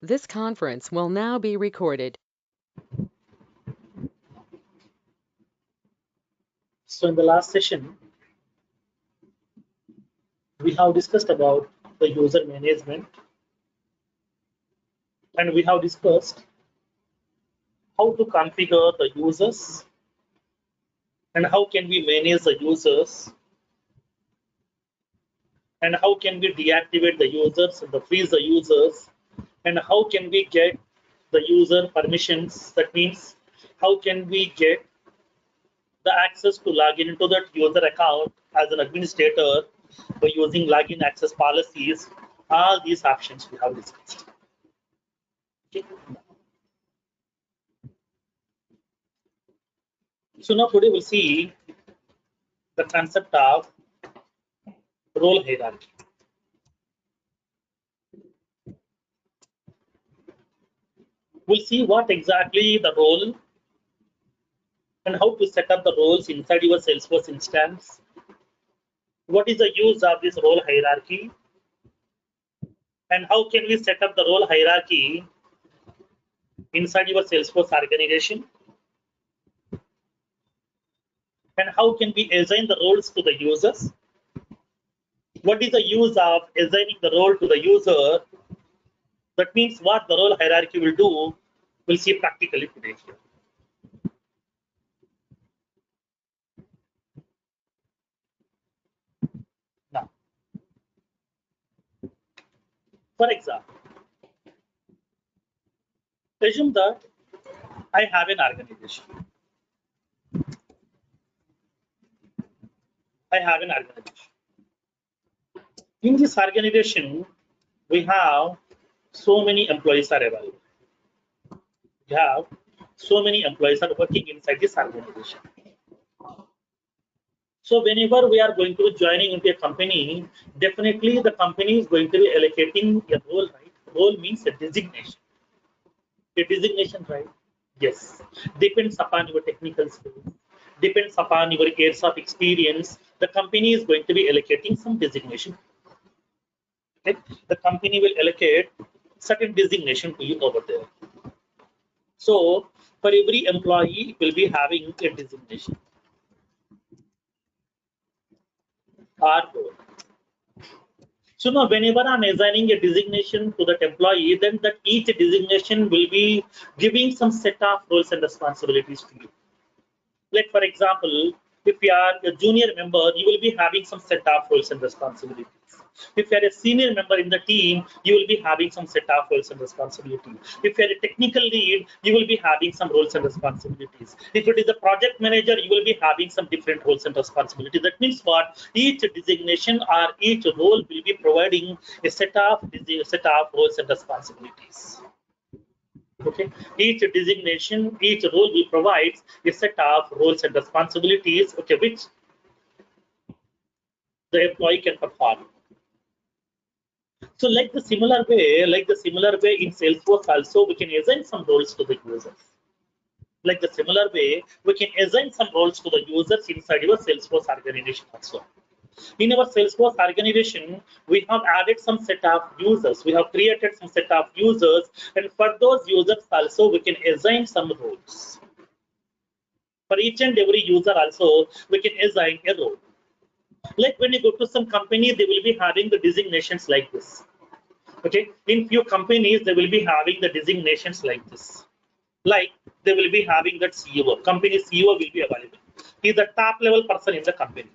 This conference will now be recorded. So in the last session, we have discussed about the user management, and we have discussed how to configure the users and how can we manage the users and how can we deactivate the users and freeze the users and how can we get the user permissions. That means how can we get the access to log in into that user account as an administrator by using login access policies. All these options we have discussed. Okay. So now today we'll see the concept of role hierarchy. We'll see what exactly the role and how to set up the roles inside your Salesforce instance. What is the use of this role hierarchy? And how can we set up the role hierarchy inside your Salesforce organization? And how can we assign the roles to the users? What is the use of assigning the role to the user? That means what the role hierarchy will do, we'll see practically today here. Now, for example, assume that I have an organization. In this organization, we have so many employees are available. We have so many employees are working inside this organization. So whenever we are going to be joining into a company, definitely the company is going to be allocating a role, right? Role means a designation. A designation, right? Yes. Depends upon your technical skills, depends upon your years of experience. The company is going to be allocating some designation. Okay? The company will allocate certain designation to you over there. So for every employee, will be having a designation or role. So now whenever I'm assigning a designation to that employee, then that each designation will be giving some set of roles and responsibilities to you. Like for example, if you are a junior member, you will be having some set of roles and responsibilities. If you are a senior member in the team, you will be having some set of roles and responsibilities. If you are a technical lead, you will be having some roles and responsibilities. If it is a project manager, you will be having some different roles and responsibilities. That means what? Each designation or each role will be providing a set of roles and responsibilities. Okay, each designation, each role will provide a set of roles and responsibilities, okay, which the employee can perform. So like the similar way in Salesforce also, we can assign some roles to the users. Like the similar way, we can assign some roles to the users inside your Salesforce organization also. In our Salesforce organization, we have added some set of users. We have created some set of users, and for those users also, we can assign some roles. For each and every user also, we can assign a role. Like when you go to some company, they will be having the designations like this. Okay, in few companies, they will be having the designations like this. Like they will be having that CEO. Company CEO will be available. He's the top level person in the company.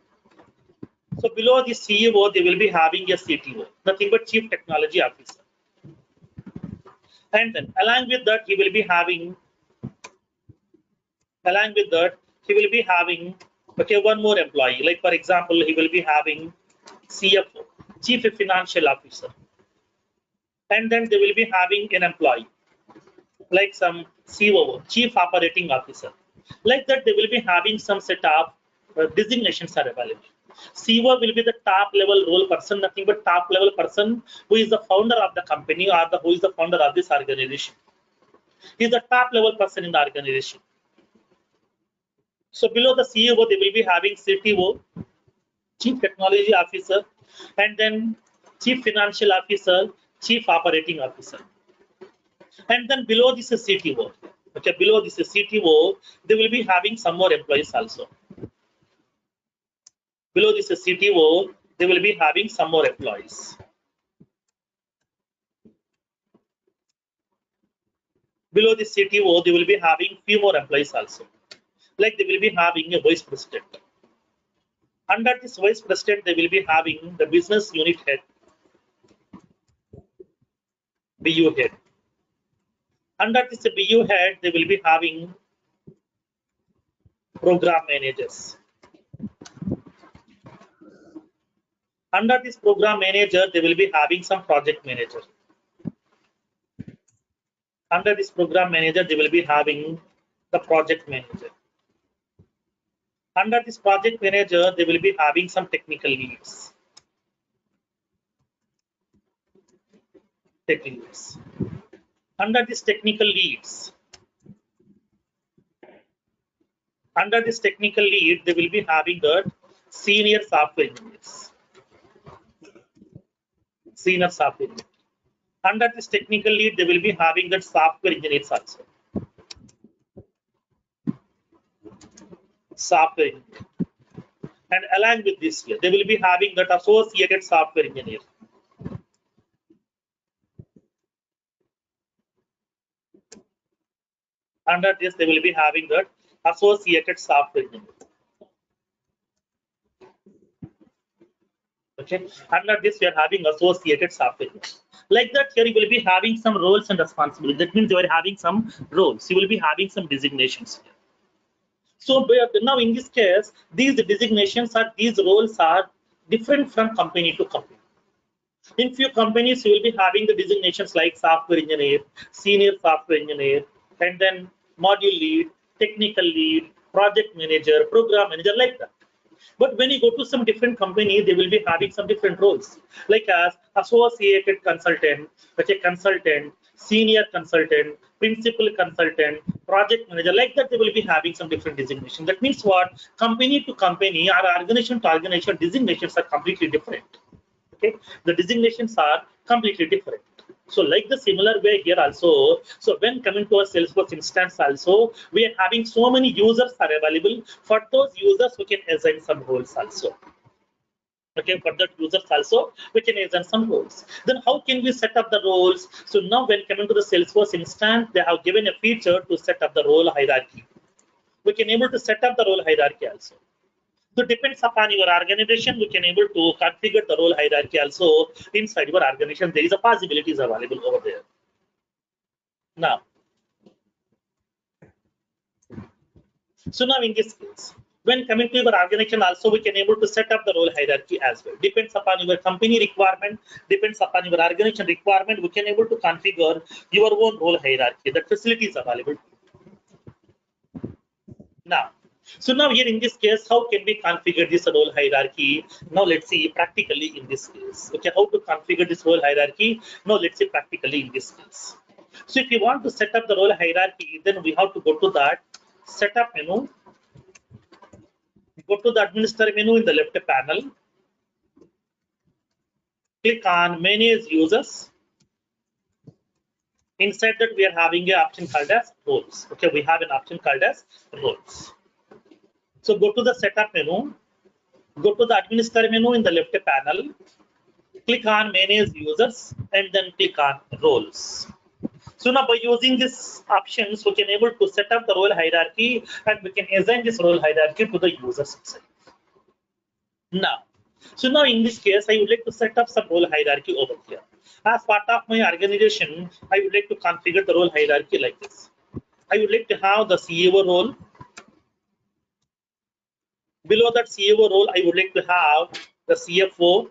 So below the CEO, they will be having a CTO, nothing but Chief Technology Officer. And then along with that, he will be having okay, one more employee. Like for example, he will be having CFO, Chief Financial Officer, and then they will be having an employee like some COO, Chief Operating Officer. Like that, they will be having some set of designations are available. CEO will be the top level role person, nothing but top level person who is the founder of the company or who is the founder of this organization. He is the top level person in the organization. So below the CEO, they will be having CTO, Chief Technology Officer, and then Chief Financial Officer, Chief Operating Officer. And then below this is CTO. Okay, below this is CTO, they will be having some more employees also. Below this is CTO, they will be having some more employees. Below the CTO, they will be having few more employees also. Like they will be having a vice president. Under this vice president, they will be having the business unit head, BU head. Under this BU head, they will be having program managers. Under this program manager, they will be having some project manager. Under this program manager, they will be having the project manager. Under this project manager, they will be having some technical leads. Tech leads. Under this technical leads, under this technical lead, they will be having the senior software engineers. Senior software engineers. Under this technical lead, they will be having that software engineers also. Software engineer. And along with this here, they will be having that associated software engineer. Under this, they will be having that associated software engineer. Okay. Under this, we are having associated software engineer. Like that, here you will be having some roles and responsibilities. That means you are having some roles. You will be having some designations here. So now in this case, these designations are, these roles are different from company to company. In few companies, you will be having the designations like software engineer, senior software engineer, and then module lead, technical lead, project manager, program manager, like that. But when you go to some different company, they will be having some different roles, like as associated consultant, such a consultant, senior consultant, principal consultant, project manager, like that. They will be having some different designation. That means what? Company to company or organization to organization, designations are completely different. Okay, the designations are completely different. So like the similar way here also, so when coming to a Salesforce instance also, we are having so many users are available. For those users, we can assign some roles also. Okay, for that users also, we can assign some roles. Then how can we set up the roles? So now when coming to the Salesforce instance, they have given a feature to set up the role hierarchy. We can able to set up the role hierarchy also. So depends upon your organization, we can able to configure the role hierarchy also inside your organization. There is a possibilities available over there. Now, so now in this case, when coming to your organization also, we can able to set up the role hierarchy as well. Depends upon your company requirement, depends upon your organization requirement, we can able to configure your own role hierarchy. That facility is available. Now, so now here in this case, how can we configure this role hierarchy? Now let's see practically in this case. Okay, how to configure this role hierarchy? Now let's see practically in this case. So if you want to set up the role hierarchy, then we have to go to that setup menu. Go to the administrator menu in the left panel. Click on manage users. Inside that we are having an option called as roles. Okay, we have an option called as roles. So go to the setup menu. Go to the administrator menu in the left panel. Click on manage users and then click on roles. So now by using these options, we can able to set up the role hierarchy and we can assign this role hierarchy to the users itself. Now, so now in this case, I would like to set up some role hierarchy over here. As part of my organization, I would like to configure the role hierarchy like this. I would like to have the CEO role. Below that CEO role, I would like to have the CFO.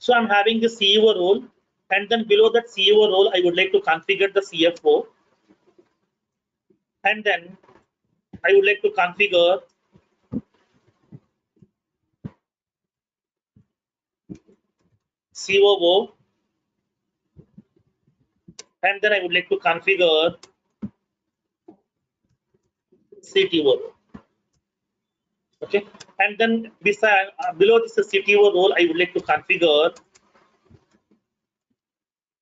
So I'm having the CEO role, and then below that CEO role, I would like to configure the CFO, and then I would like to configure COO, and then I would like to configure CTO. Okay, and then beside below this CTO role, I would like to configure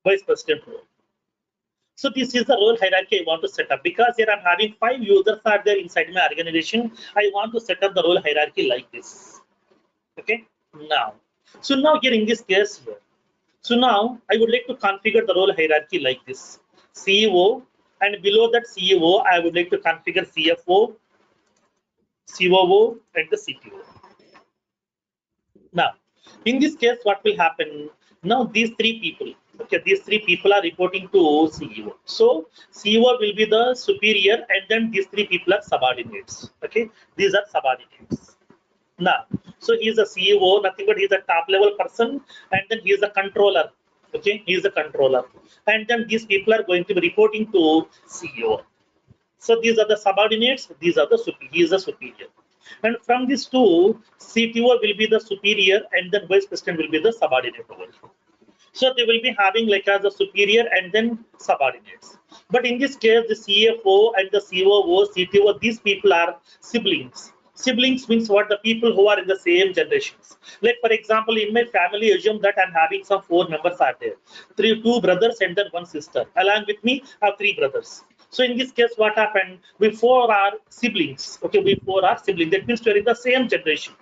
vice president role. So this is the role hierarchy I want to set up, because here I'm having 5 users are there inside my organization. I want to set up the role hierarchy like this. Okay, now, so now here in this case here, so now I would like to configure the role hierarchy like this: CEO, and below that CEO, I would like to configure CFO, COO, and the CTO. Now, in this case, what will happen? Now these 3 people, okay, these 3 people are reporting to CEO. So CEO will be the superior, and then these 3 people are subordinates. Okay, these are subordinates. Now, so he is a CEO, nothing but he is a top level person, and then he is a controller. Okay, he is a controller, and then these people are going to be reporting to CEO. So these are the subordinates, these are the superior. He is a superior. And from these two, CTO will be the superior, and then vice president will be the subordinate over here. So they will be having like as a superior and then subordinates. But in this case, the CFO and the COO, CTO, these people are siblings. Siblings means what? The people who are in the same generations. Like for example, in my family, assume that I'm having some 4 members are there. 2 brothers and then 1 sister. Along with me, I have 3 brothers. So in this case, what happened? We 4 are siblings. Okay, we 4 are siblings. That means we're in the same generation.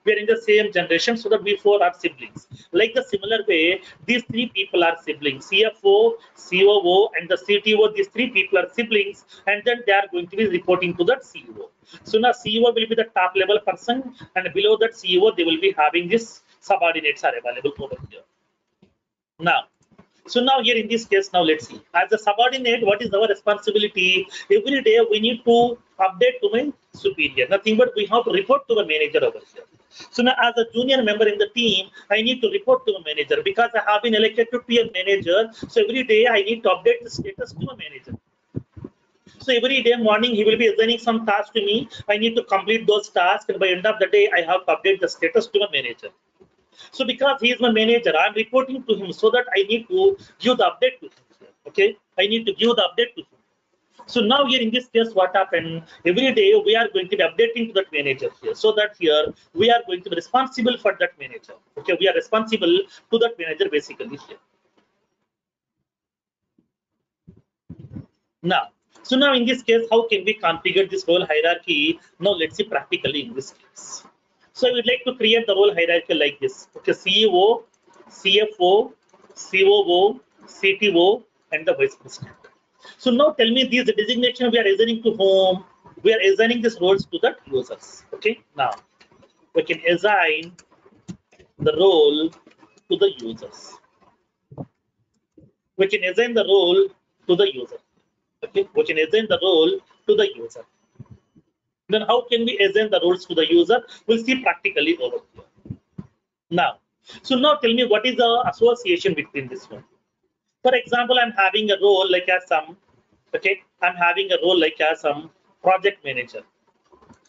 We are in the same generation, so that we 4 are siblings. Like the similar way, these 3 people are siblings: CFO, COO, and the CTO. These 3 people are siblings, and then they are going to be reporting to the CEO. So now CEO will be the top level person, and below that CEO, they will be having this subordinates are available over here. Now, so now here in this case, now let's see. As a subordinate, what is our responsibility? Every day we need to update to my superior. Nothing but we have to report to the manager over here. So now as a junior member in the team, I need to report to the manager because I have been elected to be a manager. So every day I need to update the status to a manager. So every day morning he will be assigning some tasks to me. I need to complete those tasks, and by end of the day I have to update the status to a manager. So because he is my manager, I'm reporting to him, so that I need to give the update to him. Okay, I need to give the update to him. So now here in this case, what happened? Every day we are going to be updating to that manager here, so that here we are going to be responsible for that manager. Okay, we are responsible to that manager basically here. Now, so now in this case, how can we configure this role hierarchy? Now let's see practically in this case. So I would like to create the role hierarchy like this. Okay, CEO, CFO, COO, CTO, and the vice president. So now tell me these designation we are assigning to whom? We are assigning these roles to the users. Okay, now we can assign the role to the users. We can assign the role to the user. Okay, we can assign the role to the user. Then how can we assign the roles to the user? We'll see practically over here. Now, so now tell me what is the association between this one. For example, I'm having a role like as some, okay, I'm having a role like as some project manager.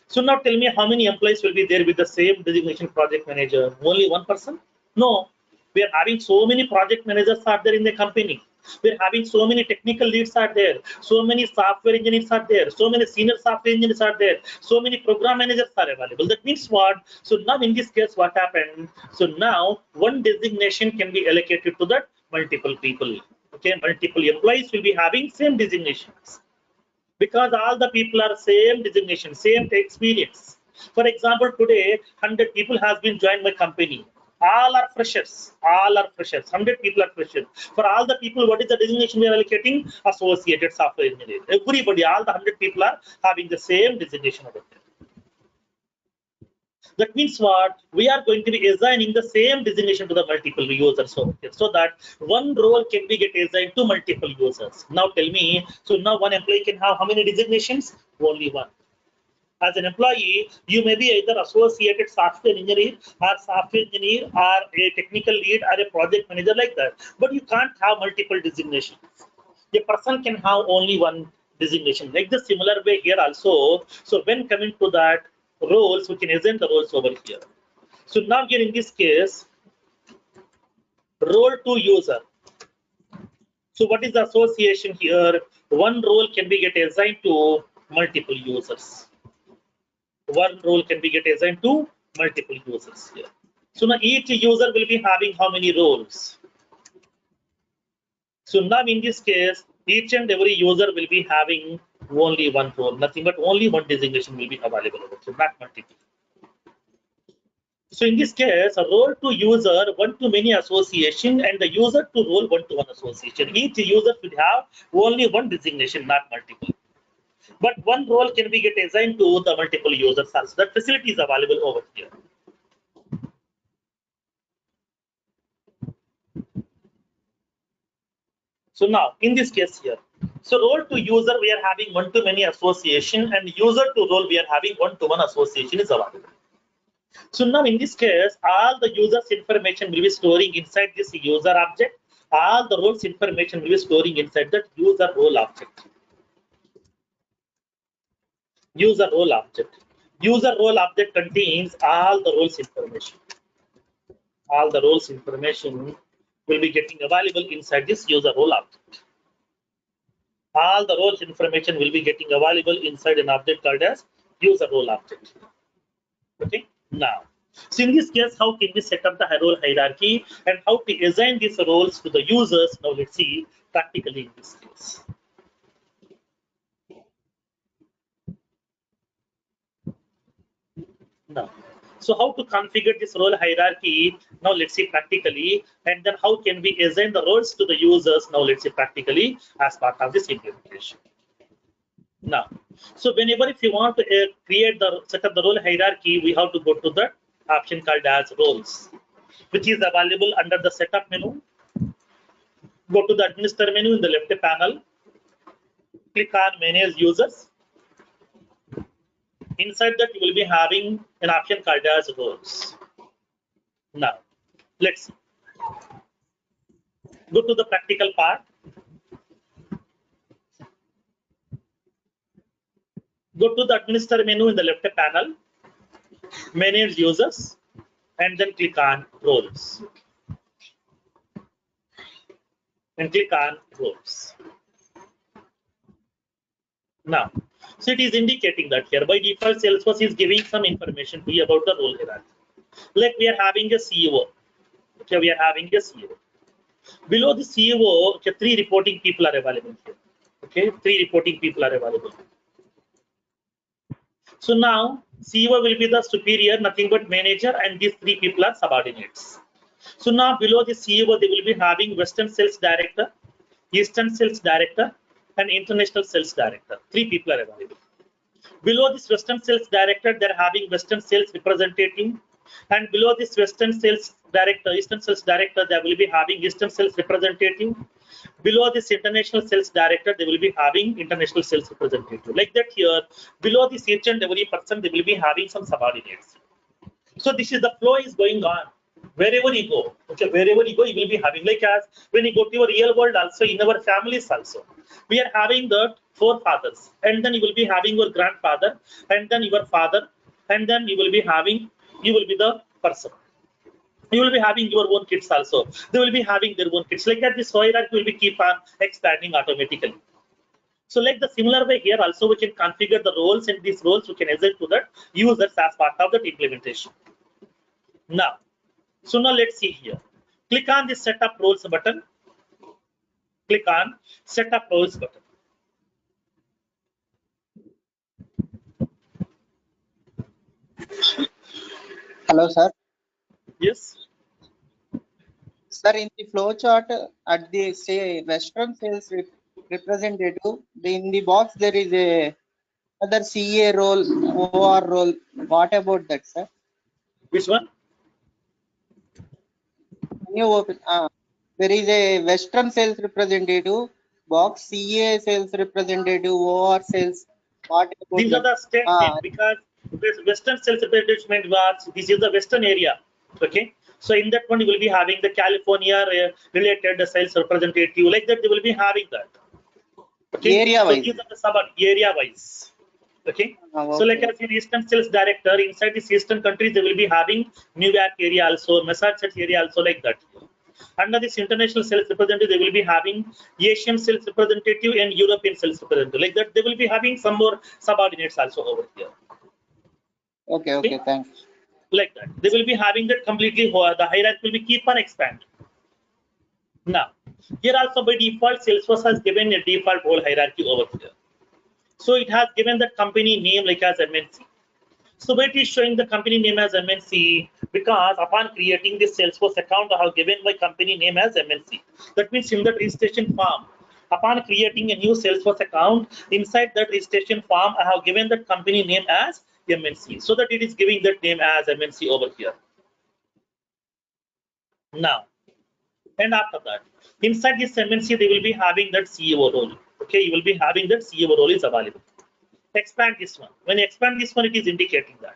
So now tell me how many employees will be there with the same designation project manager? Only 1 person? No, we are having so many project managers are there in the company. We're having so many technical leads are there, so many software engineers are there, so many senior software engineers are there, so many program managers are available. That means what? So now in this case, what happened? So now one designation can be allocated to that multiple people. Okay, multiple employees will be having same designations, because all the people are same designation, same experience. For example, today 100 people has been joined my company. All are freshers. All are freshers. 100 people are freshers. For all the people, what is the designation we are allocating? Associated software engineer. Everybody, all the 100 people are having the same designation over there. That means what? We are going to be assigning the same designation to the multiple users over here, so that one role can be get assigned to multiple users. Now tell me, so now one employee can have how many designations? Only one. As an employee, you may be either associated software engineer or a technical lead or a project manager like that. But you can't have multiple designations. A person can have only one designation. Like the similar way here also. So when coming to that roles, we can assign the roles over here. So now here in this case, role to user. So what is the association here? One role can be get assigned to multiple users. One role can be get assigned to multiple users here. So now each user will be having how many roles? So now in this case, each and every user will be having only one role, nothing but only one designation will be available. So not multiple. So in this case, a role to user one-to-many association and the user to role one-to-one association. Each user should have only one designation, not multiple. But one role can be get assigned to the multiple users also. That facility is available over here. So now in this case here, so role to user we are having one-to-many association and user to role we are having one-to-one association is available. So now in this case, all the users information will be storing inside this user object. All the roles information will be storing inside that user role object. User role object. User role object contains all the roles information. All the roles information will be getting available inside this user role object. All the roles information will be getting available inside an object called as user role object. Okay, now. So in this case, how can we set up the role hierarchy and how to assign these roles to the users? Now let's see practically in this case. Now, so how to configure this role hierarchy? Now let's see practically, and then how can we assign the roles to the users? Now let's see practically as part of this implementation. Now, so whenever if you want to create the set up the role hierarchy, we have to go to the option called as roles, which is available under the setup menu. Go to the administrator menu in the left panel. Click on manage users. Inside that you will be having an option called as roles. Now, let's see. Go to the practical part. Go to the administrator menu in the left panel. Manage users. And then click on roles. And click on roles. Now, so it is indicating that here by default Salesforce is giving some information to you about the role hierarchy. Like we are having a CEO. Okay, we are having a CEO. Below the CEO, okay, 3 reporting people are available here. Okay, 3 reporting people are available. So now CEO will be the superior, nothing but manager, and these 3 people are subordinates. So now below the CEO, they will be having Western Sales Director, Eastern Sales Director, and International Sales Director. 3 people are available. Below this Western Sales Director, they're having Western Sales Representative, and below this Western Sales Director, Eastern Sales Director, they will be having Eastern Sales Representative. Below this International Sales Director, they will be having International Sales Representative. Like that here, below this each and every person, they will be having some subordinates. So this is the flow is going on. Wherever you go, okay, wherever you go, you will be having, like as when you go to your real world also, in our families also, we are having the 4 fathers, and then you will be having your grandfather, and then your father, and then you will be the person. You will be having your own kids also. They will be having their own kids. Like that, this hierarchy will be keep on expanding automatically. So like the similar way here also, we can configure the roles, and these roles we can assign to the users as part of that implementation. Now, so now let's see here. Click on the setup roles button. Click on setup roles button. Hello, sir. Yes. Sir, in the flow chart at the say Western Sales Representative, in the box there is a other CA role, OR role. What about that, sir? Which one? Can you open? There is a Western Sales Representative box, CA Sales Representative, OR Sales What about These are the state name because Western sales representative was, this is the Western area. Okay. So in that one, you will be having the California related sales representative, like that, they will be having that. Okay. area So wise? these are the sub area wise. Okay. So like Okay. as in Eastern sales director, inside this Eastern countries, they will be having New York area also, Massachusetts area also, like that. Under this international sales representative, they will be having Asian sales representative and European sales representative. Like that, they will be having some more subordinates also over here. Okay, okay, thanks. Like that, they will be having that completely. The hierarchy will be keep on expand. Now, here also by default, Salesforce has given a default role hierarchy over here. So it has given the company name like as MNC. So it is showing the company name as MNC because upon creating this Salesforce account, I have given my company name as MNC. That means in the registration form, upon creating a new Salesforce account, inside that registration form, I have given that company name as MNC, so that it is giving that name as MNC over here. Now, and after that, inside this MNC, they will be having that CEO role. Okay, you will be having that CEO role is available. Expand this one. When you expand this one, it is indicating that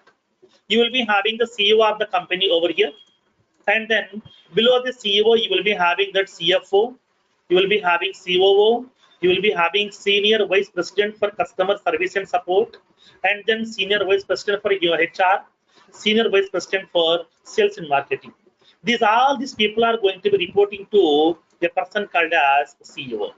you will be having the CEO of the company over here, and then below the CEO, you will be having that CFO, you will be having COO, you will be having Senior Vice President for Customer Service and Support, and then Senior Vice President for your HR, Senior Vice President for Sales and Marketing. All these people are going to be reporting to a person called as CEO.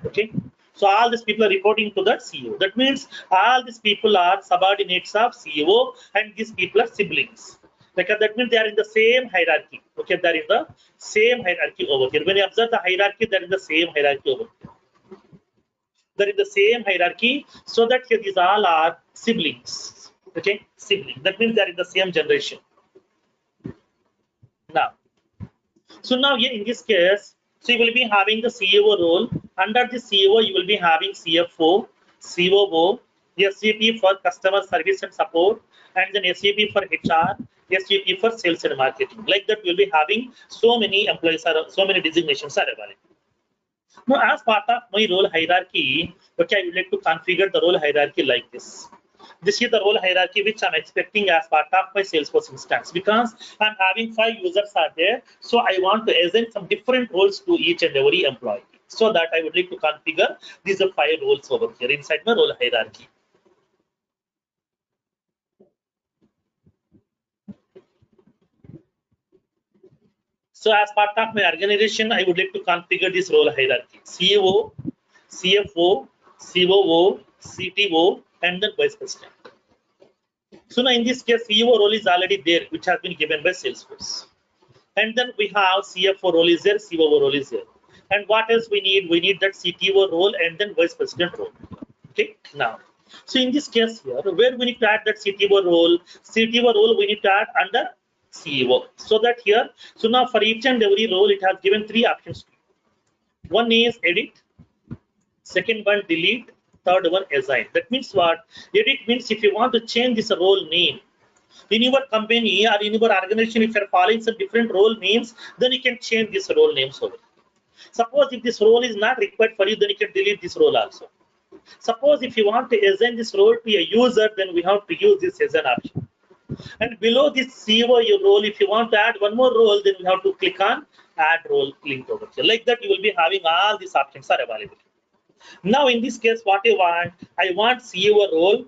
Okay. So all these people are reporting to the CEO. That means all these people are subordinates of CEO, and these people are siblings. Because that means they are in the same hierarchy. Okay, they are in the same hierarchy over here. When you observe the hierarchy, they are in the same hierarchy over here. They are in the same hierarchy, so that here these all are siblings. Okay, siblings. That means they are in the same generation. Now, so now here in this case, so you will be having the CEO role. Under the CEO, you will be having CFO, COO, SVP for customer service and support, and then SVP for HR, SVP for sales and marketing. Like that, you'll be having so many employees, so many designations are available. Now, as part of my role hierarchy, okay, I would like to configure the role hierarchy like this. This is the role hierarchy which I'm expecting as part of my Salesforce instance, because I'm having 5 users are there. So I want to assign some different roles to each and every employee. So that I would like to configure these are 5 roles over here inside my role hierarchy. So as part of my organization, I would like to configure this role hierarchy: CEO, CFO, COO, CTO, and then Vice President. So now in this case, CEO role is already there, which has been given by Salesforce. And then we have CFO role is there, COO role is there. And what else we need? We need that CTO role and then Vice President role. Okay, now. So in this case here, where we need to add that CTO role we need to add under CEO. So that here, so now for each and every role, it has given 3 options. One is edit, second one delete, third one assign. That means what? Edit means if you want to change this role name in your company or in your organization, if you're following some different role names, then you can change this role names over. Suppose if this role is not required for you, then you can delete this role also. Suppose if you want to assign this role to a user, then we have to use this assign option. And below this CEO role, if you want to add one more role, then we have to click on add role link over here. Like that, you will be having all these options are available. Now in this case, what I want CEO role.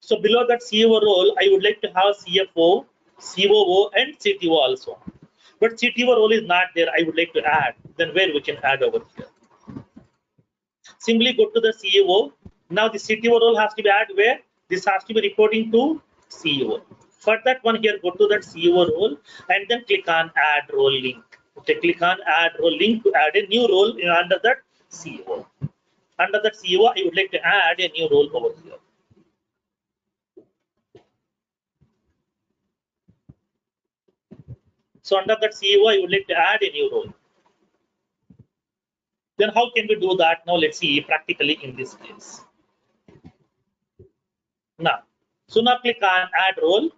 So below that CEO role, I would like to have CFO, COO, and CTO also. But CTO role is not there. I would like to add. Then where we can add over here? Simply go to the CEO. Now the CTO role has to be added where? This has to be reporting to CEO. For that one here, go to that CEO role and then click on add role link. Okay, click on add role link to add a new role under that CEO. Under that CEO, I would like to add a new role over here. So under that CEO, I would like to add a new role. Then how can we do that? Now let's see practically in this case. Now, so now click on add role.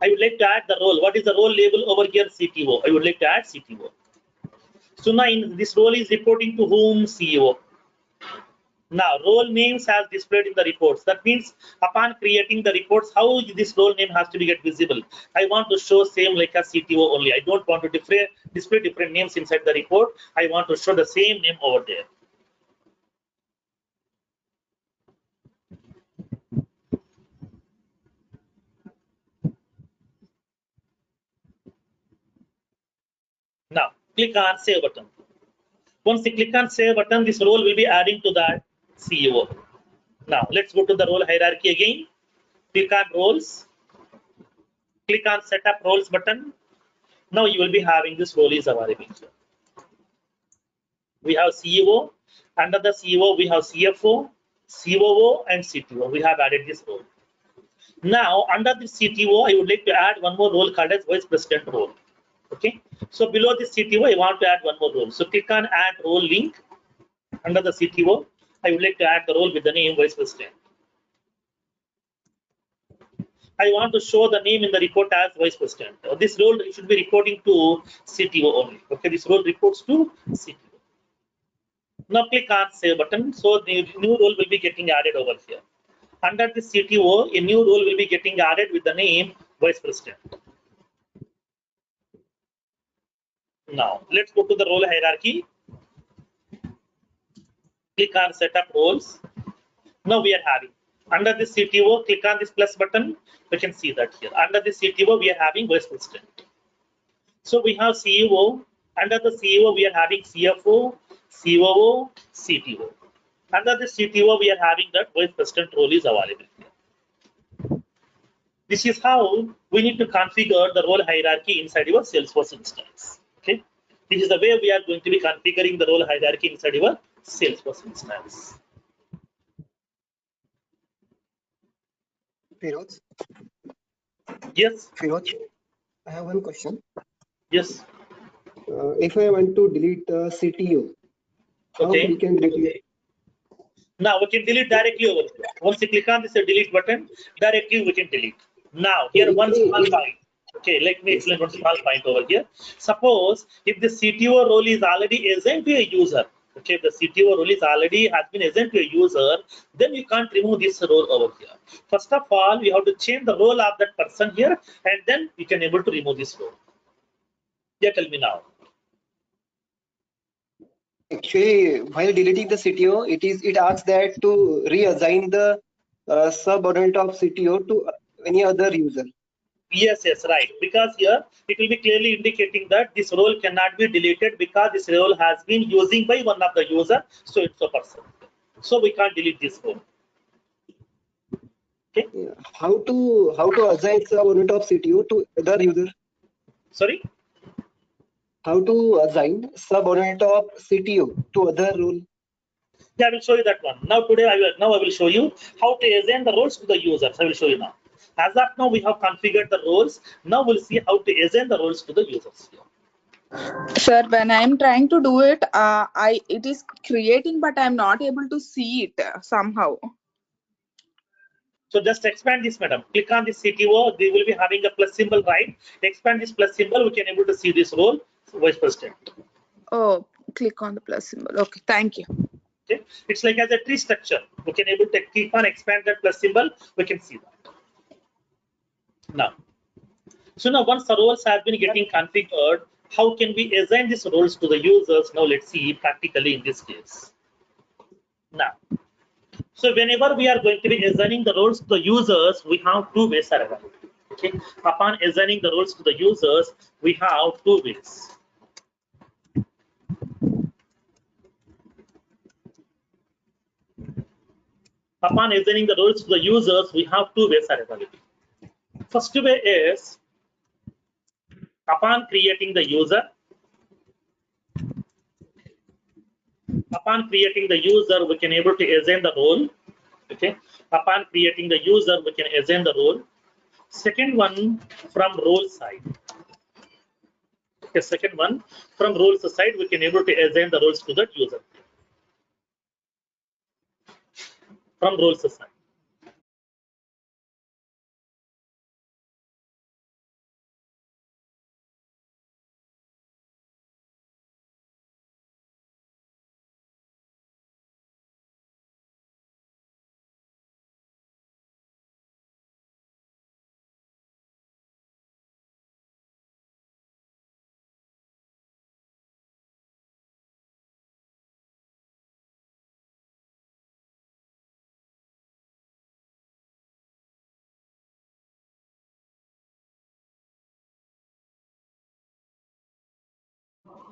I would like to add the role. What is the role label over here? CTO. I would like to add CTO. So now this role is reporting to whom? CEO. Now role names as displayed in the reports. That means upon creating the reports, how this role name has to be get visible. I want to show same like a CTO only. I don't want to display different names inside the report. I want to show the same name over there. Now click on save button. Once you click on save button, this role will be adding to that CEO. Now let's go to the role hierarchy again. Click on roles. Click on setup roles button. Now you will be having this role is available here. We have CEO. Under the CEO, we have CFO, COO, and CTO. We have added this role. Now under the CTO, I would like to add one more role called as Vice President role. Okay. So below the CTO, I want to add one more role. So click on add role link. Under the CTO, I would like to add the role with the name Vice President. I want to show the name in the report as Vice President. This role should be reporting to CTO only. Okay, this role reports to CTO. Now click on save button. So the new role will be getting added over here. Under the CTO, a new role will be getting added with the name Vice President. Now let's go to the role hierarchy. Click on setup roles. Now we are having under the CTO, click on this plus button. We can see that here. Under the CTO, we are having Vice President. So we have CEO. Under the CEO, we are having CFO, COO, CTO. Under the CTO, we are having that Vice President role is available here. This is how we need to configure the role hierarchy inside your Salesforce instance. Okay. This is the way we are going to be configuring the role hierarchy inside your Salesforce instance. Feroz? Yes. Feroz, I have one question. Yes. If I want to delete CTO, how we can delete it? Now we can delete directly over here. Once you click on this delete button, directly we can delete. Now here one small point. Okay, let me explain one small point over here. Suppose if the CTO role is already assigned to a user, okay, if the CTO role is already has been assigned to a user, then you can't remove this role over here. First of all, you have to change the role of that person here, and then you can able to remove this role. Yeah, tell me now. Actually, while deleting the CTO, it asks that to reassign the subordinate of CTO to any other user. Yes, right. Because here it will be clearly indicating that this role cannot be deleted because this role has been using by one of the user, so it's a person. So we can't delete this role. Okay. How to assign subordinate of CTO to other user? Sorry. How to assign subordinate of CTO to other role? Yeah, I will show you that one. Now today I will show you how to assign the roles to the users. I will show you now. As of now, we have configured the roles. Now we'll see how to assign the roles to the users. Sir, when I'm trying to do it, it is creating, but I'm not able to see it somehow. So just expand this, madam. Click on the CTO. They will be having a plus symbol, right? Expand this plus symbol. We can able to see this role, Vice President. Oh, click on the plus symbol. Okay, thank you. Okay, it's like as a tree structure. We can able to keep on expand that plus symbol. We can see that. Now, so now once the roles have been getting configured, how can we assign these roles to the users? Now let's see practically in this case. Now, so whenever we are going to be assigning the roles to the users, we have two ways are available. Okay, upon assigning the roles to the users, we have two ways. Upon assigning the roles to the users, we have two ways are available. First way is upon creating the user. Upon creating the user, we can able to assign the role. Okay. Upon creating the user, we can assign the role. Second one from role side. Okay, second one from roles side, we can able to assign the roles to the user. From roles side.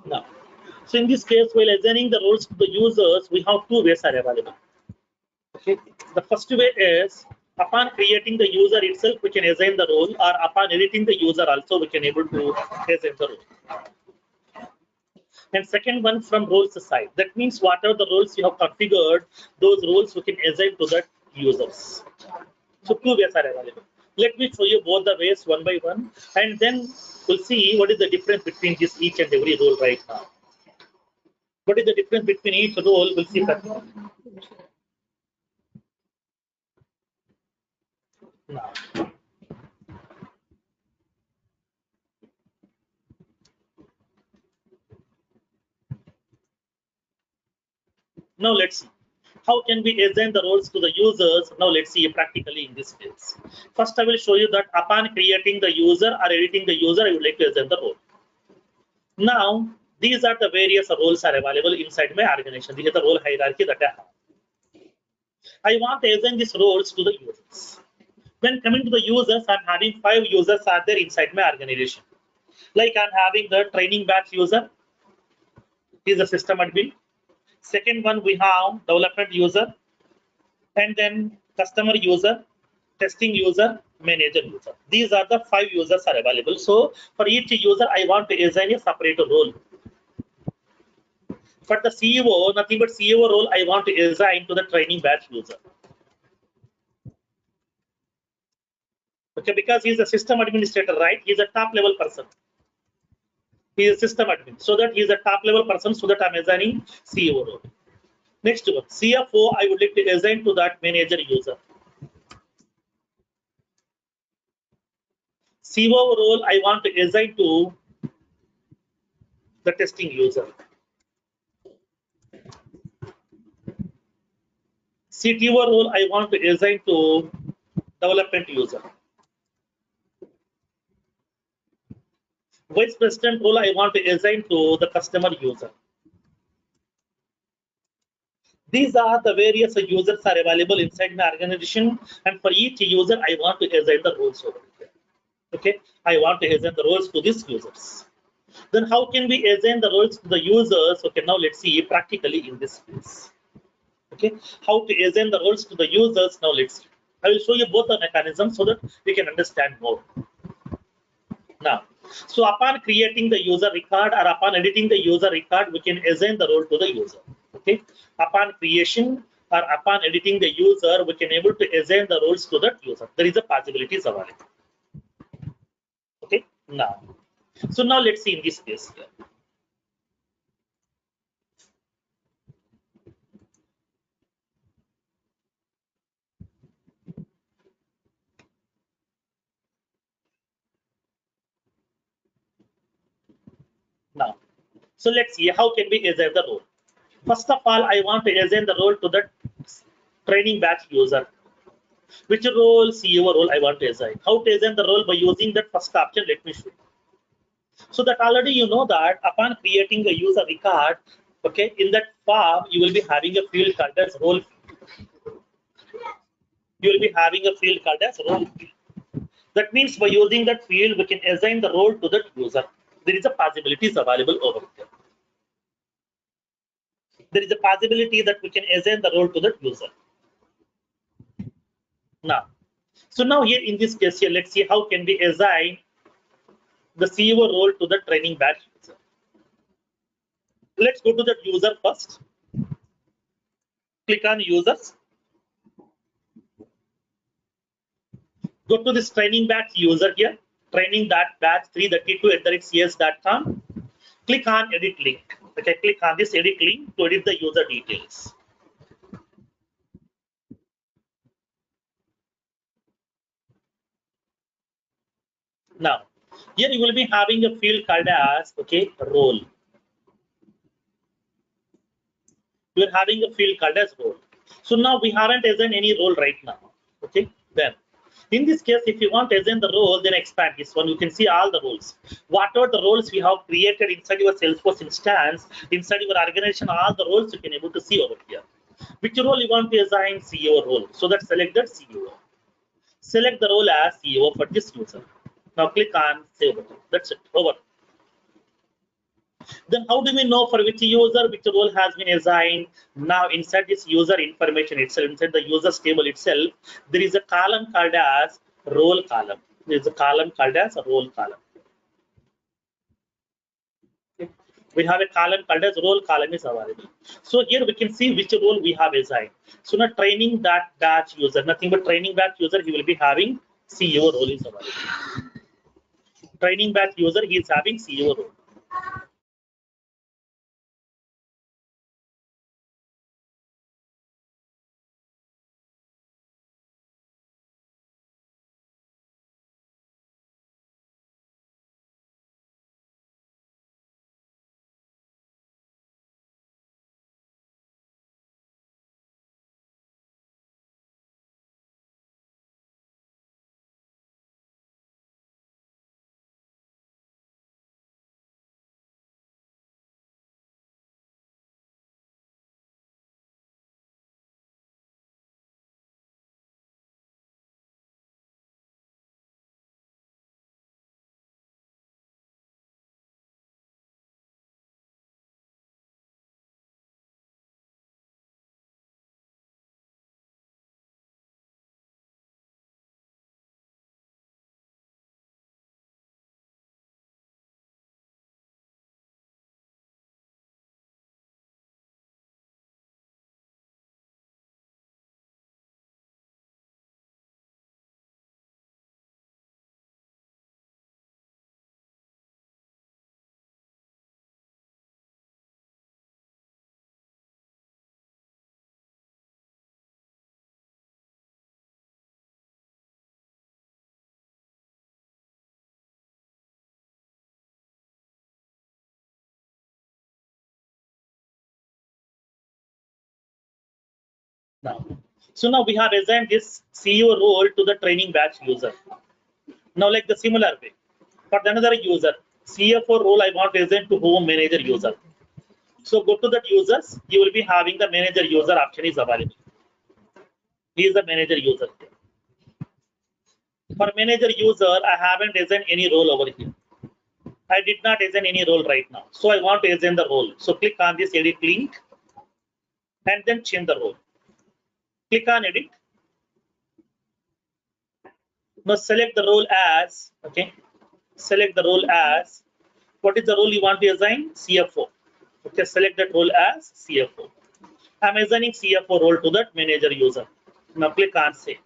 Now, so in this case, while assigning the roles to the users, we have two ways are available. Okay, the first way is upon creating the user itself, we can assign the role, or upon editing the user also, we can able to assign the role. And second one from roles side. That means whatever the roles you have configured, those roles we can assign to the users. So two ways are available. Let me show you both the ways one by one, and then we'll see what is the difference between this each and every role right now. What is the difference between each role? We'll see that now. Now let's see. How can we assign the roles to the users? Now let's see practically in this case. First, I will show you that upon creating the user or editing the user, I would like to assign the role. Now, these are the various roles are available inside my organization. This is the role hierarchy that I have. I want to assign these roles to the users. When coming to the users, I'm having 5 users are there inside my organization. Like I'm having the training batch user, is a system admin. Second one, we have development user, and then customer user, testing user, manager user. These are the 5 users are available. So for each user, I want to assign a separate role. For the CEO, nothing but CEO role, I want to assign to the training batch user. Okay, because he's a system administrator, right? He's a top level person. He is a system admin. So that he's a top level person, so that I'm assigning CEO role. Next one, CFO, I would like to assign to that manager user. COO role, I want to assign to the testing user. CTO role, I want to assign to development user. Vice President role, I want to assign to the customer user. These are the various users are available inside my organization, and for each user, I want to assign the roles over here. Okay, I want to assign the roles to these users. Then how can we assign the roles to the users? Okay, now let's see practically in this case. Okay, how to assign the roles to the users? Now let's see. I will show you both the mechanisms so that we can understand more. Now, so upon creating the user record or upon editing the user record, we can assign the role to the user. Okay, upon creation or upon editing the user, we can able to assign the roles to that user. There is a possibilities available. Okay, now, so now let's see in this case here. Now, so let's see how can we assign the role. First of all, I want to assign the role to the training batch user. Which role, CEO role, I want to assign. How to assign the role? By using that first option, let me show you. So that already you know that upon creating a user record, okay, in that form, you will be having a field called as role. You will be having a field called as role. That means by using that field, we can assign the role to that user. There is a possibilities available over here. There is a possibility that we can assign the role to that user. Now, so now here in this case here, let's see how can we assign the CEO role to the training batch user. Let's go to the user first. Click on users. Go to this training batch user here, training.batch332@cs.com. Click on edit link. Okay, click on this edit link to edit the user details. Now, here you will be having a field called as role. You are having a field called as role. So now we haven't assigned any role right now. Okay, then in this case, if you want to assign the role, then expand this one. You can see all the roles. Whatever the roles we have created inside your Salesforce instance, inside your organization, all the roles you can able to see over here. Which role you want to assign? CEO role. So that select that CEO. Select the role as CEO for this user. Now click on save button. That's it. Over. Then how do we know for which user which role has been assigned? Now inside this user information itself, inside the users table itself, there is a column called as role column. There is a column called as a role column. We have a column called as role column is available. So here we can see which role we have assigned. So now training that batch user, nothing but training batch user, he will be having CEO role is available. Training batch user, he is having CEO role. Now, so now we have assigned this CEO role to the training batch user. Now, like the similar way, for another user, CFO role I want to assign to home manager user. So go to that users, you will be having the manager user option is available. He is the manager user. For manager user, I haven't assigned any role over here. I did not assign any role right now. So I want to assign the role. So click on this edit link and then change the role. Click on edit. Now select the role as, okay, select the role as, what is the role you want to assign? CFO. Okay, select that role as CFO. I'm assigning CFO role to that manager user. Now click on save.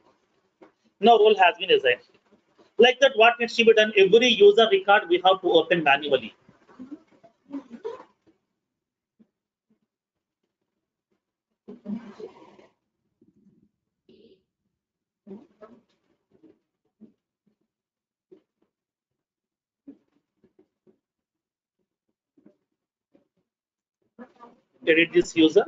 Now role has been assigned. Like that, what needs to be done? Every user record we have to open manually. Edit this user.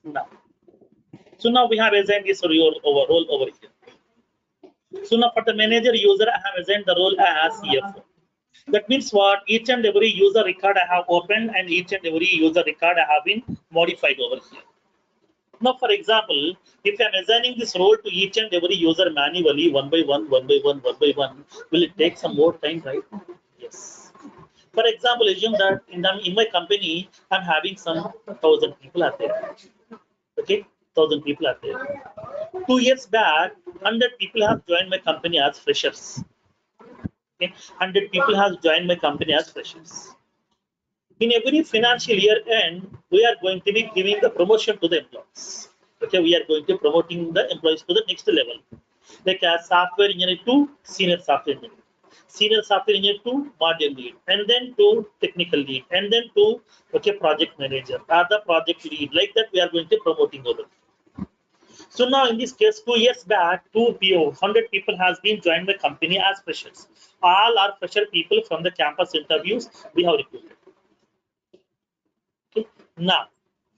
Now, so now we have assigned this role over here. So now for the manager user, I have assigned the role as CFO. That means what? Each and every user record I have opened and each and every user record I have been modified over here. Now, for example, if I'm assigning this role to each and every user manually, one by one, will it take some more time, right? Yes. For example, assume that in my company, I'm having some 1,000 people out there. Okay, 1,000 people are there. 2 years back, 100 people have joined my company as freshers. Okay, 100 people have joined my company as freshers. In every financial year end, we are going to be giving the promotion to the employees. Okay, we are going to be promoting the employees to the next level. Like as software engineer to senior software engineer, senior software engineer to module lead, and then to technical lead, and then to project manager or the project lead. Like that, we are going to be promoting over. So now in this case, 2 years back, 100 people has been joined the company as freshers. All are fresher people from the campus interviews we have recruited. Okay. Now,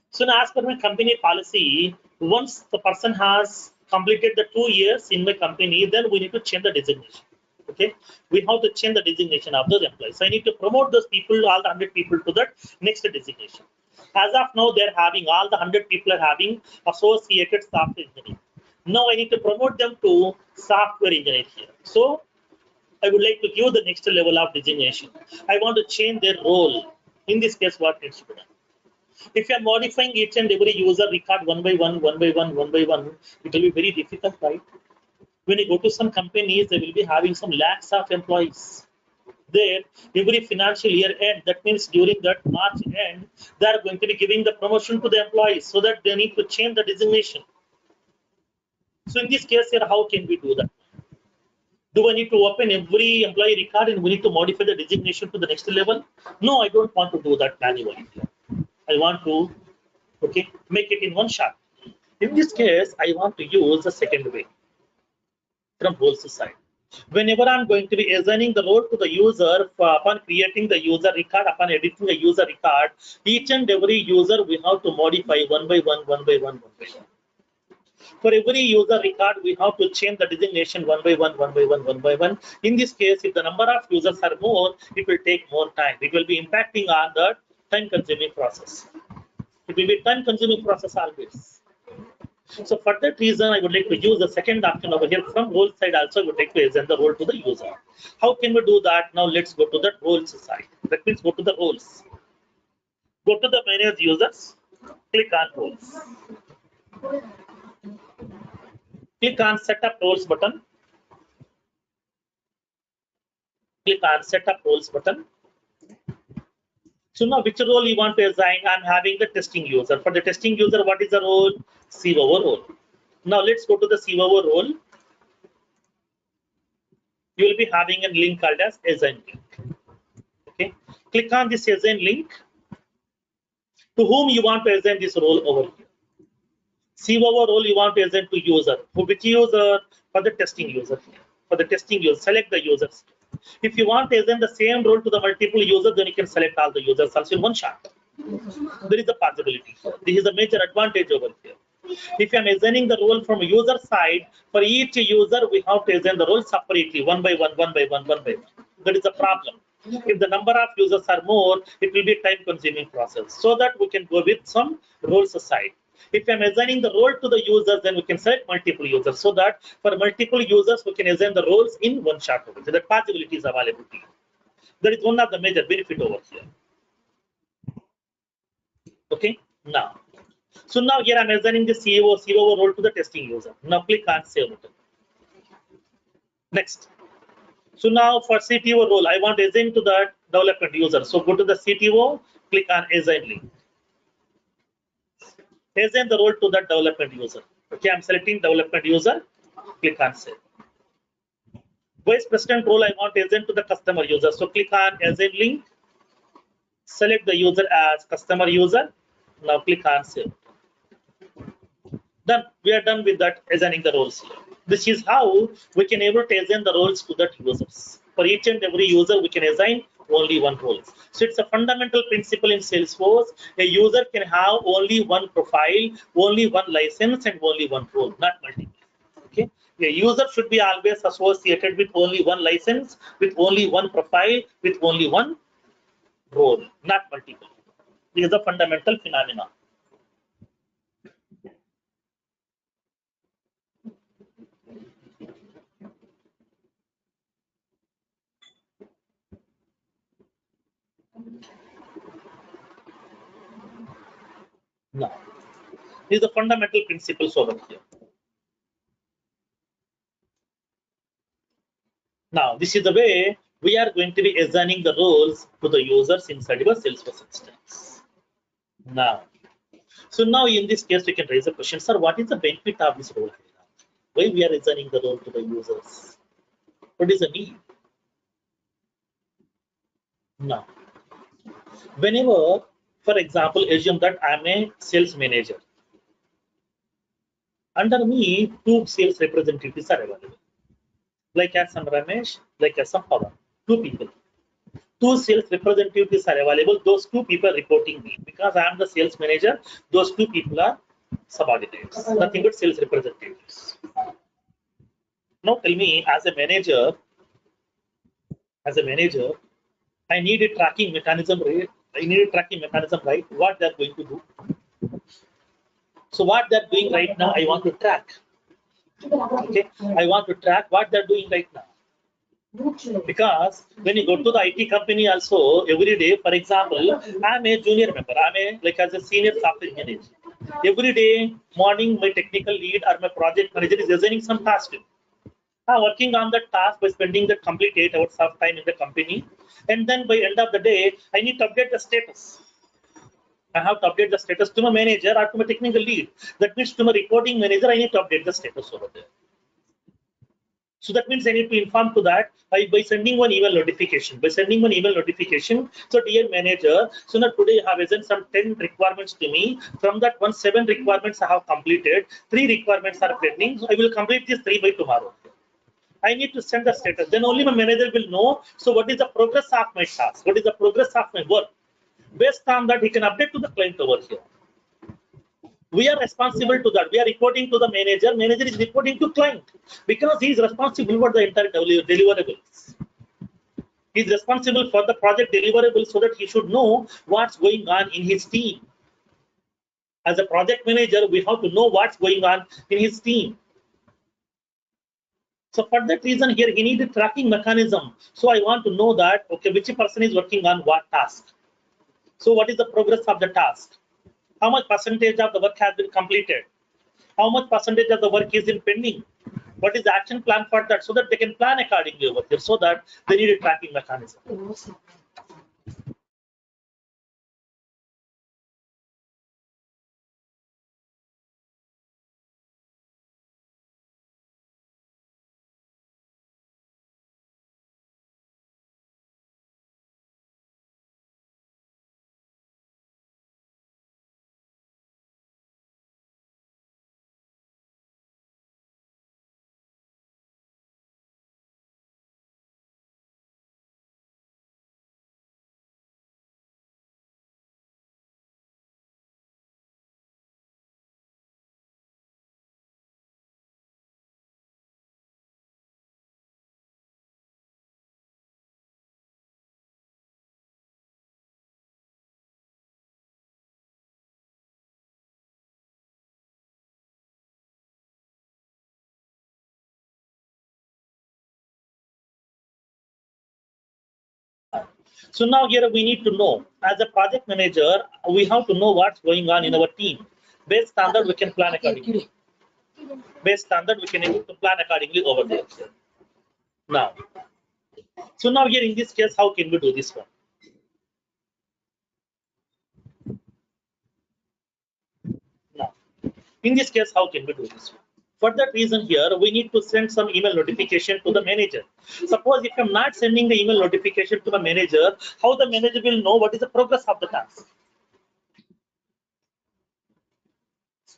so now as per my company policy, once the person has completed the 2 years in the company, then we need to change the designation. Okay, we have to change the designation of those employees. So I need to promote those people, all the 100 people, to that next designation. As of now, they're having all the 100 people are having associated software engineer. Now I need to promote them to software engineer here. So I would like to give the next level of designation. I want to change their role. In this case, what needs to be done? If you are modifying each and every user record one by one, it will be very difficult, right? When you go to some companies, they will be having some lakhs of employees. There, every financial year end, that means during that March end, they are going to be giving the promotion to the employees so that they need to change the designation. So in this case here, how can we do that? Do I need to open every employee record and we need to modify the designation to the next level? No, I don't want to do that manually. I want to, okay, make it in one shot. In this case, I want to use the second way from roles side. Whenever I'm going to be assigning the role to the user upon creating the user record, upon editing the user record, each and every user we have to modify one by one. For every user record, we have to change the designation one by one. In this case, if the number of users are more, it will take more time. It will be impacting on the time-consuming process. It will be time-consuming process always. So for that reason, I would like to use the second option over here. From role side also, I would like to assign the role to the user. How can we do that? Now let's go to the roles side. That means go to the roles. Go to the manage users. Click on roles. Click on setup roles button. Click on setup roles button. So now which role you want to assign? I'm having the testing user. For the testing user, what is the role? COO role. Now let's go to the COO role. You will be having a link called as assign link. Okay. Click on this assign link. To whom you want to assign this role over here? COO role you want to assign to user. For which user? For the testing user. For the testing user, select the users. If you want to assign the same role to the multiple users, then you can select all the users also in one shot. There is a possibility. This is a major advantage over here. If I am assigning the role from a user side, for each user, we have to assign the role separately, one by one. That is a problem. If the number of users are more, it will be a time-consuming process. So that we can go with some roles aside. If I'm assigning the role to the users, then we can select multiple users. So that for multiple users, we can assign the roles in one shot. So that possibility is available to you. That is one of the major benefit over here. Okay, now. So now here I'm assigning the COO role to the testing user. Now click on save button. Next. So now for CTO role, I want to assign to the development user. So go to the CTO, click on assign link. Assign the role to the development user. Okay, I'm selecting development user, click on save. Vice President role, I want to assign to the customer user. So click on assign link, select the user as customer user. Now click on save. Done. We are done with that assigning the roles here. This is how we can able to assign the roles to the users. For each and every user, we can assign only one role. So it's a fundamental principle in Salesforce. A user can have only one profile, only one license, and only one role, not multiple. Okay. A user should be always associated with only one license, with only one profile, with only one role, not multiple. This is a fundamental phenomenon. Now, these are the fundamental principles over here. Now, this is the way we are going to be assigning the roles to the users inside your Salesforce instance. Now, so now in this case, we can raise a question, sir, what is the benefit of this role? Why we are assigning the role to the users? What is the need? Now, whenever, for example, assume that I'm a sales manager. Under me, 2 sales representatives are available. Like as some Ramesh, like as some Pawan, 2 people. two sales representatives are available. Those two people reporting me because I am the sales manager. Those two people are subordinates, nothing but sales representatives. Now tell me, as a manager, I need a tracking mechanism, right? Right? What they're going to do. So what they're doing right now, I want to track. Okay, I want to track what they're doing right now. Because when you go to the IT company also every day, for example, I'm a junior member, like as a senior software engineer. Every day morning, my technical lead or my project manager is assigning some task. I'm working on that task by spending the complete 8 hours of time in the company, and then by end of the day, I need to update the status. I have to update the status to my manager or to my technical lead. That means to my reporting manager, I need to update the status over there. So that means I need to inform to that by sending one email notification. So dear manager, so now today I have sent some 10 requirements to me. From that 7 requirements I have completed. 3 requirements are pending. So I will complete these 3 by tomorrow. I need to send the status. Then only my manager will know. So what is the progress of my task? What is the progress of my work? Based on that, he can update to the client over here. We are responsible to that. We are reporting to the manager. Manager is reporting to client because he is responsible for the entire deliverables. He is responsible for the project deliverables so that he should know what's going on in his team. As a project manager, we have to know what's going on in his team. So for that reason here, he needs a tracking mechanism. So I want to know that, okay, which person is working on what task. So what is the progress of the task? How much percentage of the work has been completed? How much percentage of the work is in pending? What is the action plan for that? So that they can plan accordingly over there. So that they need a tracking mechanism. So now here we need to know, as a project manager, we have to know what's going on in our team. Based on that, we can plan accordingly. Based on that, we can able to plan accordingly over there. Now, so now here in this case, how can we do this one? Now, in this case, how can we do this one? For that reason here, we need to send some email notification to the manager. Suppose if I'm not sending the email notification to the manager, how the manager will know what is the progress of the task?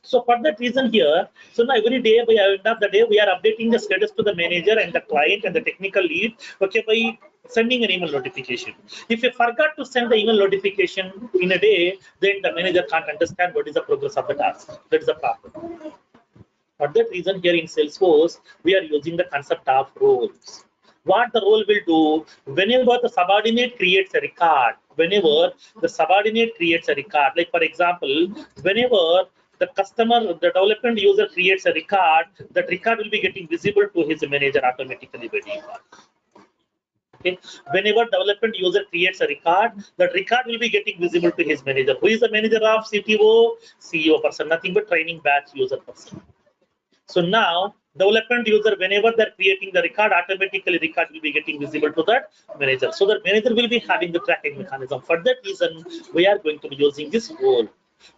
So for that reason here, so now every day by end of the day, we are updating the status to the manager and the client and the technical lead, okay, by sending an email notification. If you forgot to send the email notification in a day, then the manager can't understand what is the progress of the task. That is the problem. For that reason here in Salesforce, we are using the concept of roles. What the role will do, whenever the subordinate creates a record, like for example, whenever the customer, the development user creates a record, that record will be getting visible to his manager automatically by default. Okay. Whenever development user creates a record, that record will be getting visible to his manager. Who is the manager of CTO? CEO person, nothing but training batch user person. So now development user, whenever they're creating the record, automatically record will be getting visible to that manager. So that manager will be having the tracking mechanism. For that reason, we are going to be using this role.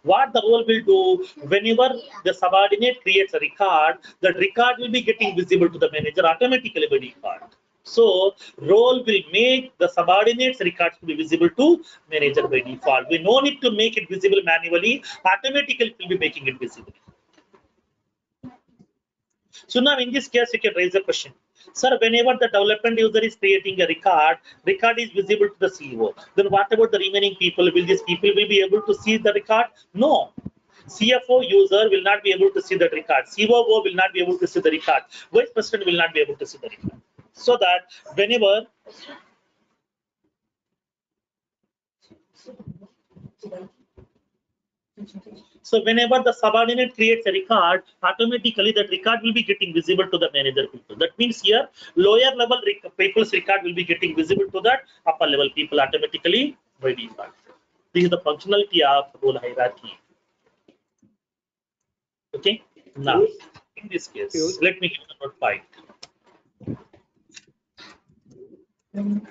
What the role will do, whenever the subordinate creates a record, that record will be getting visible to the manager automatically by default. So role will make the subordinates records to be visible to manager by default. We no need to make it visible manually, automatically it will be making it visible. So now in this case, you can raise a question. Sir, whenever the development user is creating a record is visible to the CEO. Then what about the remaining people? Will these people will be able to see the record? No. CFO user will not be able to see the record. COO will not be able to see the record. Vice President will not be able to see the record. So that whenever the subordinate creates a record, automatically that record will be getting visible to the manager people. That means here lower level people's record will be getting visible to that upper level people automatically by default. This is the functionality of role hierarchy. Okay. Now, in this case, let me give the note 5.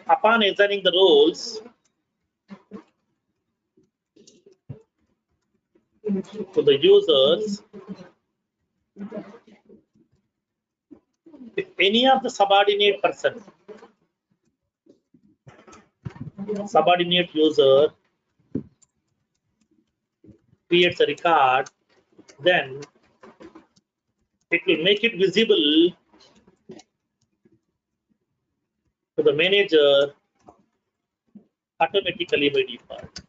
Upon assigning the roles to the users, if any of the subordinate user creates a record, then it will make it visible to the manager automatically by default.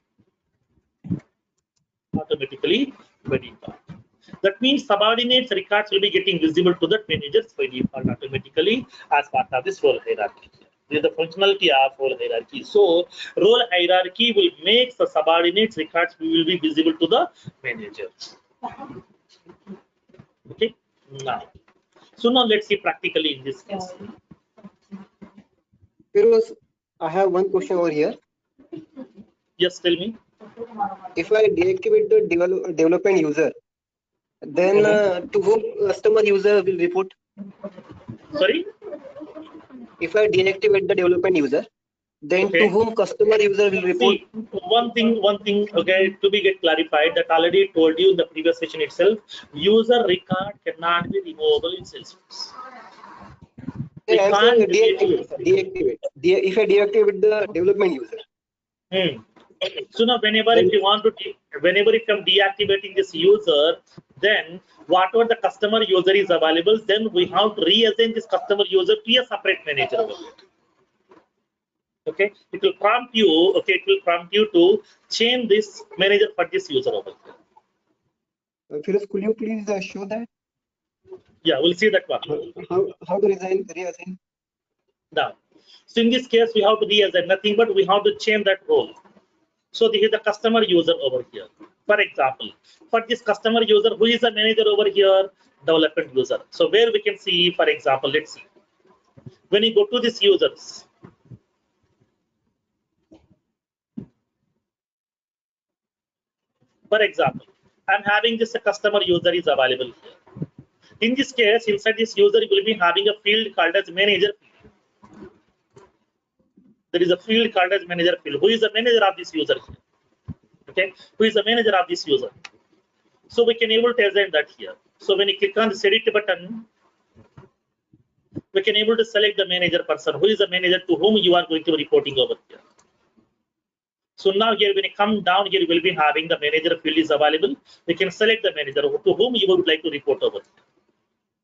That means subordinates records will be getting visible to the managers by default automatically as part of this role hierarchy. This is the functionality of role hierarchy. So role hierarchy will make the subordinates records will be visible to the managers. Okay. Now, so now let's see practically in this case. Firoz, I have one question over here. Yes, tell me. If I deactivate the development user, then to whom customer user will report? Sorry? If I deactivate the development user, then to whom customer user will report? See, one thing, okay, to be get clarified, that already told you in the previous session itself, user record cannot be removable in Salesforce. I'm saying deactivate. If I deactivate the development user. So now whenever if you come deactivating this user, then whatever the customer user is available, then we have to reassign this customer user to a separate manager. Okay, it will prompt you. Okay, it will prompt you to change this manager for this user over here. Firoz, could you please show that? Yeah, we'll see that one. How to reassign? Now, so in this case, we have to reassign nothing, but we have to change that role. So this is the customer user over here. For example, for this customer user, who is the manager over here? Development user. So where we can see, for example, let's see. When you go to this users, for example, I'm having this customer user is available here. In this case, inside this user, you will be having a field called as manager. There is a field called as manager field. Who is the manager of this user here? Okay, who is the manager of this user? So we can able to assign that here. So when you click on the edit button, we can able to select the manager person. Who is the manager to whom you are going to be reporting over here? So now here when you come down here, you will be having the manager field is available. We can select the manager to whom you would like to report over here.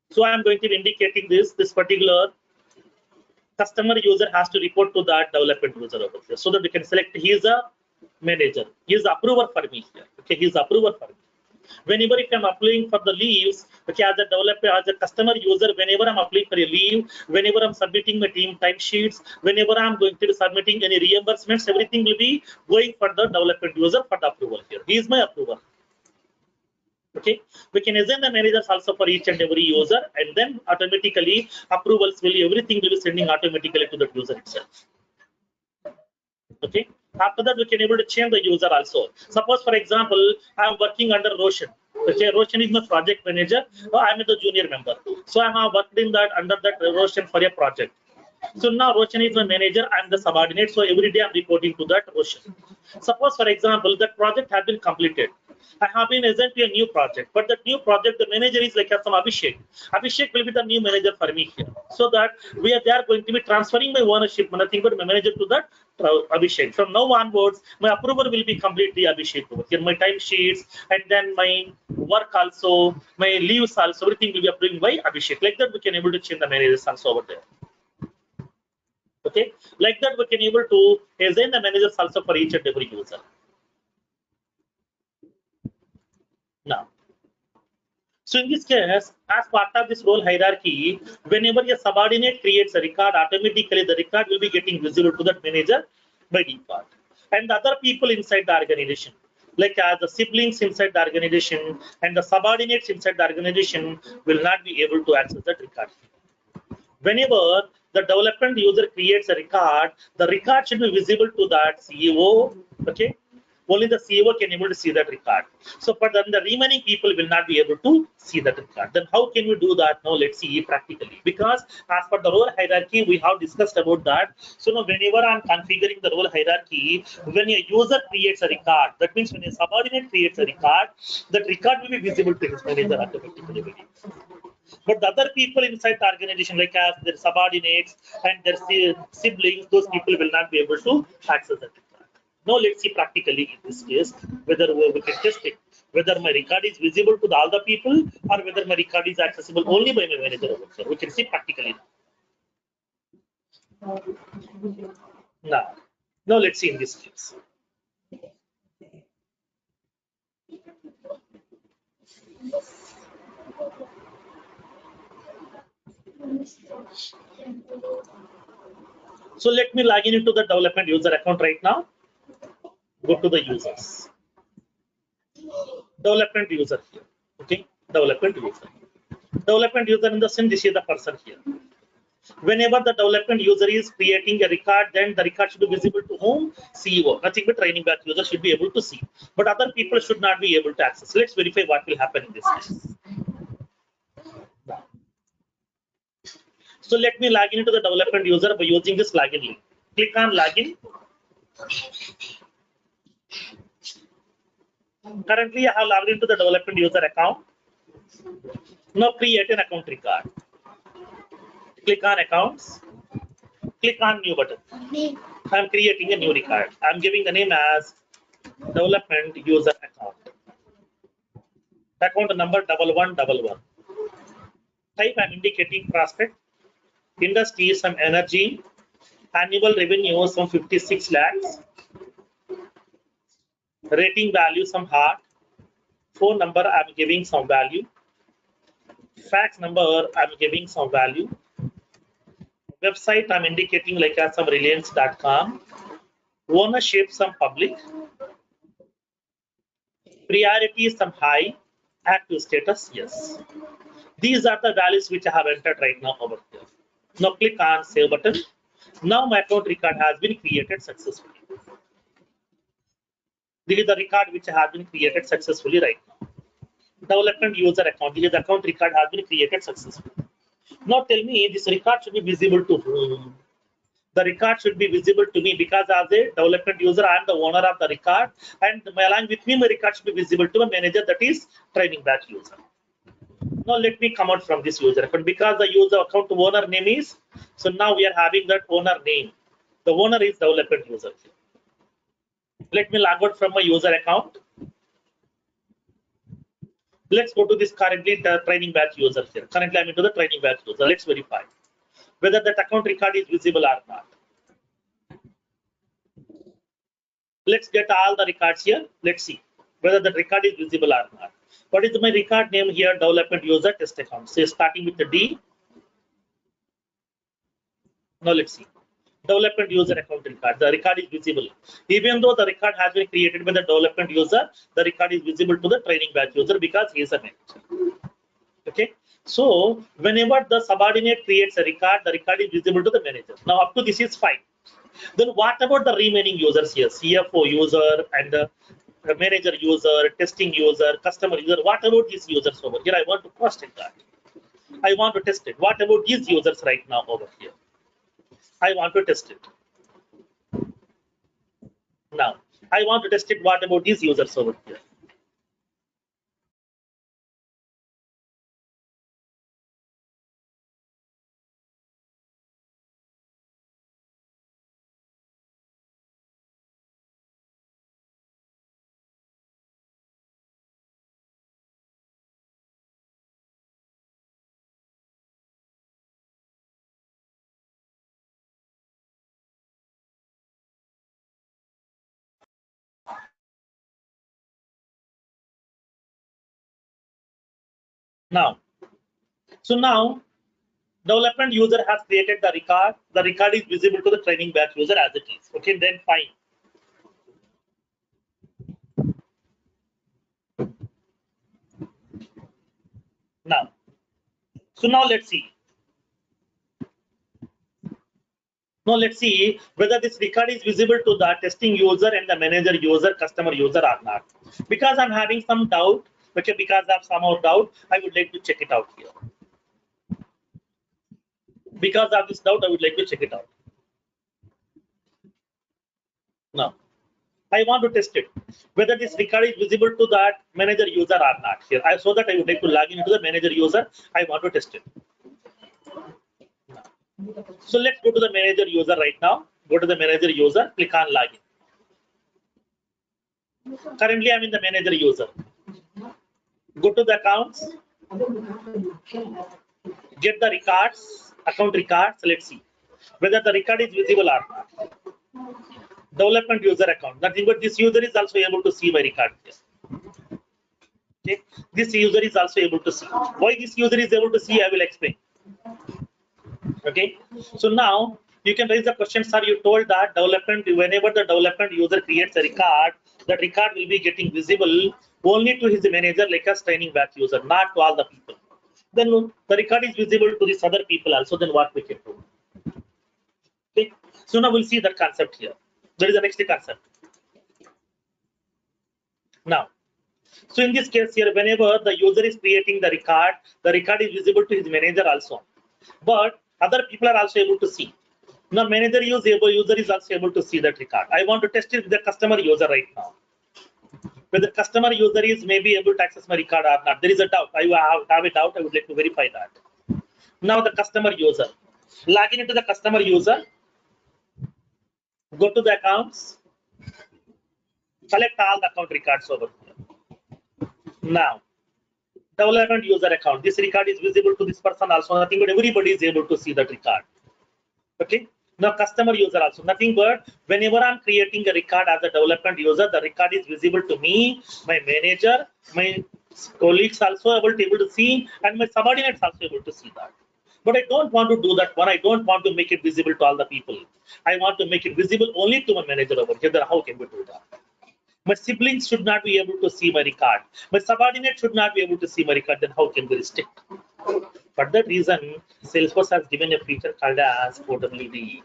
So I am going to be indicating this particular customer user has to report to that development user over here, so that we can select he is a manager. He is the approver for me here. Okay, he is the approver for me. Whenever if I'm applying for the leaves, okay, as a developer, as a customer user, whenever I'm applying for a leave, whenever I'm submitting my team time sheets, whenever I'm going to be submitting any reimbursements, everything will be going for the development user for the approval here. He is my approver. Okay, we can assign the managers also for each and every user, and then automatically approvals will everything will be sending automatically to the user itself. Okay, after that we can able to change the user also. Suppose for example, I am working under Roshan. Okay, Roshan is my project manager. I am the junior member, so I have worked in that under that Roshan for a project. So now Roshan is my manager, I am the subordinate, so every day I am reporting to that Roshan. Suppose for example that project has been completed. I have been assigned to a new project, but that new project, the manager is like some Abhishek. Abhishek will be the new manager for me here. So that they are going to be transferring my ownership, nothing but my manager to that Abhishek. From now onwards, my approval will be completely Abhishek over here. My time sheets and then my work also, my leaves also, everything will be approved by Abhishek. Like that, we can able to change the managers also over there. Okay, like that we can able to assign the managers also for each and every user. Now, so in this case, as part of this role hierarchy, whenever a subordinate creates a record, automatically the record will be getting visible to that manager by default. And the other people inside the organization, like the siblings inside the organization and the subordinates inside the organization, will not be able to access that record. Whenever the development user creates a record, the record should be visible to that CEO. Okay, only the CEO can able to see that record. So, but then the remaining people will not be able to see that record. Then how can we do that? Now let's see practically. Because as per the role hierarchy, we have discussed about that. So now whenever I'm configuring the role hierarchy, when a user creates a record, that means when a subordinate creates a record, that record will be visible to his manager automatically. But the other people inside the organization, like as their subordinates and their siblings, those people will not be able to access that record. Now let's see practically in this case whether we can test it, whether my record is visible to all the people or whether my record is accessible only by my manager over here. We can see practically now. Now let's see in this case. So let me log in into the development user account right now. Go to the users. Development user here. Okay, development user. Development user in the sense this is the person here. Whenever the development user is creating a record, then the record should be visible to whom? CEO. Nothing but training batch user should be able to see. But other people should not be able to access. Let's verify what will happen in this case. So let me log in into the development user by using this login link. Click on login. Currently, I have logged into the development user account. Now create an account record. Click on accounts. Click on new button. I am creating a new record. I am giving the name as development user account. Account number 1111. Type I am indicating prospect. Industry is some energy. Annual revenue some 56 lakhs. Rating value some heart. Phone number I am giving some value. Fax number I am giving some value. Website I'm indicating like as some reliance.com. Ownership some public. Priority some high. Active status yes. These are the values which I have entered right now over here. Now click on save button. Now my account record has been created successfully. This is the record which has been created successfully right now. Development user account. This is the account record has been created successfully. Now tell me this record should be visible to whom? The record should be visible to me because as a development user, I am the owner of the record, and along with me, my record should be visible to a manager, that is training batch user. Now let me come out from this user account because the user account owner name is, so now we are having that owner name. The owner is development user. Let me log out from my user account. Let's go to this currently the training batch user here. Currently I'm into the training batch user. Let's verify whether that account record is visible or not. Let's get all the records here. Let's see whether the record is visible or not. What is my record name here? Development user test account. Say starting with the D. Now let's see. Development user account record. The record is visible. Even though the record has been created by the development user, the record is visible to the training batch user because he is a manager. Okay. So whenever the subordinate creates a record, the record is visible to the manager. Now up to this is fine. Then what about the remaining users here? CFO user and the manager user, testing user, customer user. What about these users over here? I want to cross-check that. I want to test it. What about these users right now over here? I want to test it. Now, I want to test it. What about these users over here? Now, so now development user has created the record. The record is visible to the training batch user as it is. Okay, then fine. Now, so now let's see. Now let's see whether this record is visible to the testing user and the manager user, customer user or not. Because I'm having some doubt, okay, because I have some more doubt, I would like to check it out here. Because of this doubt, I would like to check it out. Now, I want to test it, whether this record is visible to that manager user or not here. So that I would like to log into the manager user. I want to test it. So let's go to the manager user right now. Go to the manager user, click on login. Currently, I'm in the manager user. Go to the accounts, get the records, account records. Let's see whether the record is visible or not. Development user account. Nothing but this user is also able to see my record here. Okay, this user is also able to see. Why this user is able to see, I will explain. Okay, so now you can raise the question, sir. You told that development, whenever the development user creates a record, that record will be getting visible only to his manager, like a training batch user, not to all the people. Then the record is visible to these other people also. Then what we can do? Okay, so now we'll see that concept here. There is the next concept. Now, so in this case here, whenever the user is creating the record is visible to his manager also. But other people are also able to see. Now, manager user is also able to see that record. I want to test it with the customer user right now. Whether customer user is maybe able to access my record or not. There is a doubt. I have a doubt. I would like to verify that. Now, the customer user. Log into the customer user. Go to the accounts. Select all the account records over here. Now, development user account. This record is visible to this person also. Nothing but everybody is able to see that record. Okay. Now, customer user also. Nothing but whenever I'm creating a record as a development user, the record is visible to me, my manager, my colleagues also able to see, and my subordinates also able to see that. But I don't want to do that one. I don't want to make it visible to all the people. I want to make it visible only to my manager over here. Then how can we do that? My siblings should not be able to see my record. My subordinate should not be able to see my record. Then how can we restrict? For that reason, Salesforce has given a feature called as OWD,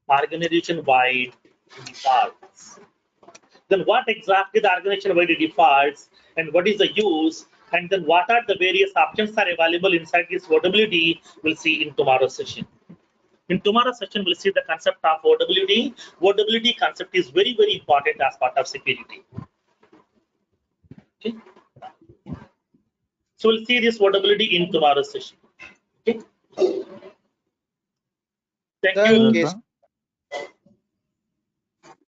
organization-wide defaults. Then what exactly the organization-wide defaults and what is the use, and then what are the various options are available inside this OWD, we'll see in tomorrow's session. In tomorrow's session, we'll see the concept of OWD. OWD concept is very, very important as part of security. Okay. So we'll see this OWD in tomorrow's session. Okay. Thank you. Yes.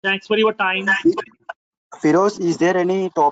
Thanks for your time. Firoz, is there any topic